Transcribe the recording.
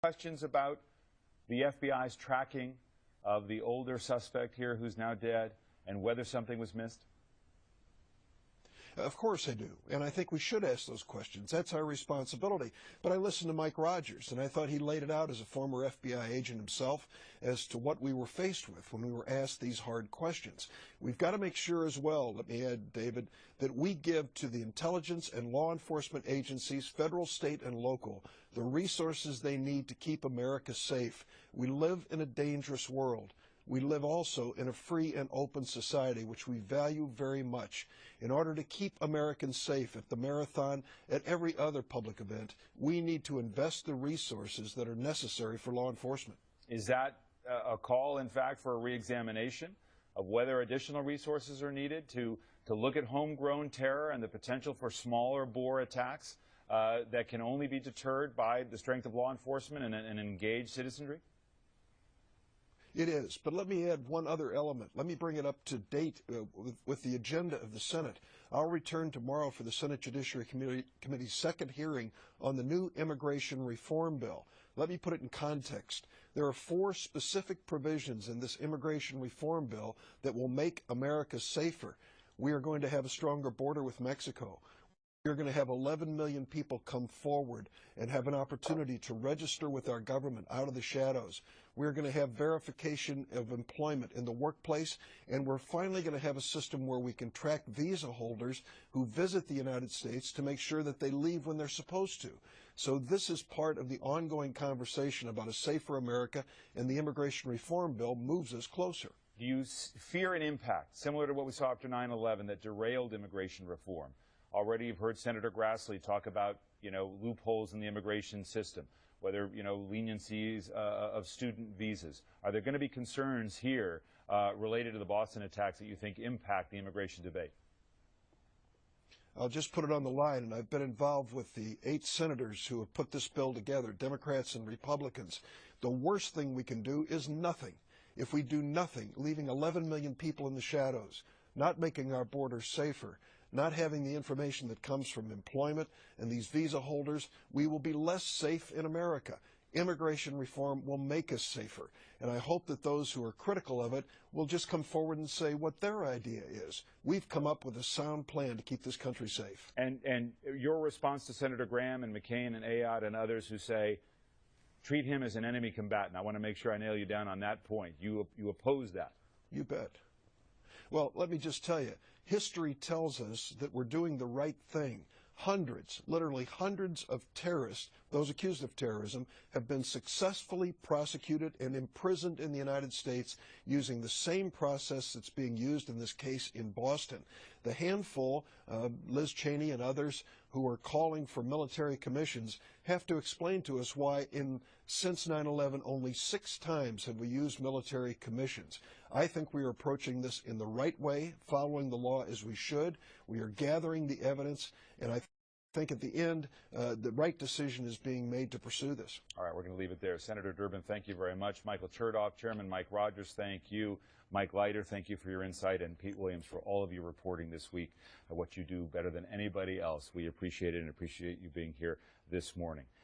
questions about the FBI's tracking of the older suspect here who's now dead and whether something was missed? Of course I do, and I think we should ask those questions. That's our responsibility. But I listened to Mike Rogers, and I thought he laid it out as a former FBI agent himself as to what we were faced with when we were asked these hard questions. We've got to make sure as well, let me add, David, that we give to the intelligence and law enforcement agencies, federal, state, and local, the resources they need to keep America safe. We live in a dangerous world. We live also in a free and open society, which we value very much. In order to keep Americans safe at the marathon, at every other public event, we need to invest the resources that are necessary for law enforcement. Is that a call, in fact, for a reexamination of whether additional resources are needed to look at homegrown terror and the potential for smaller bore attacks that can only be deterred by the strength of law enforcement and an engaged citizenry? It is, but let me add one other element. Let me bring it up to date with the agenda of the Senate. I'll return tomorrow for the Senate Judiciary Committee's second hearing on the new immigration reform bill. Let me put it in context. There are 4 specific provisions in this immigration reform bill that will make America safer. We are going to have a stronger border with Mexico. You're going to have 11 million people come forward and have an opportunity to register with our government out of the shadows. We're going to have verification of employment in the workplace, and we're finally going to have a system where we can track visa holders who visit the United States to make sure that they leave when they're supposed to. So this is part of the ongoing conversation about a safer America, and the immigration reform bill moves us closer. Do you fear an impact similar to what we saw after 9/11 that derailed immigration reform? Already you've heard Senator Grassley talk about, loopholes in the immigration system, whether, leniencies of student visas. Are there going to be concerns here related to the Boston attacks that you think impact the immigration debate? I'll just put it on the line, and I've been involved with the 8 senators who have put this bill together, Democrats and Republicans. The worst thing we can do is nothing. If we do nothing, leaving 11 million people in the shadows, not making our borders safer, not having the information that comes from employment and these visa holders, we will be less safe in America. Immigration reform will make us safer, and I hope that those who are critical of it will just come forward and say what their idea is. We've come up with a sound plan to keep this country safe. And your response to Senator Graham and McCain and Ayotte and others who say, treat him as an enemy combatant. I want to make sure I nail you down on that point. You oppose that. You bet. Well, let me just tell you, history tells us that we're doing the right thing. Hundreds, literally hundreds of terrorists, those accused of terrorism, have been successfully prosecuted and imprisoned in the United States using the same process that's being used in this case in Boston. The handful, Liz Cheney and others, who are calling for military commissions have to explain to us why since 9/11 only 6 times have we used military commissions. I think we are approaching this in the right way, following the law as we should. We are gathering the evidence, and I think at the end, the right decision is being made to pursue this. All right, we're going to leave it there. Senator Durbin, thank you very much. Michael Chertoff, Chairman Mike Rogers, thank you. Mike Leiter, thank you for your insight, and Pete Williams for all of your reporting this week, what you do better than anybody else. We appreciate it and appreciate you being here this morning.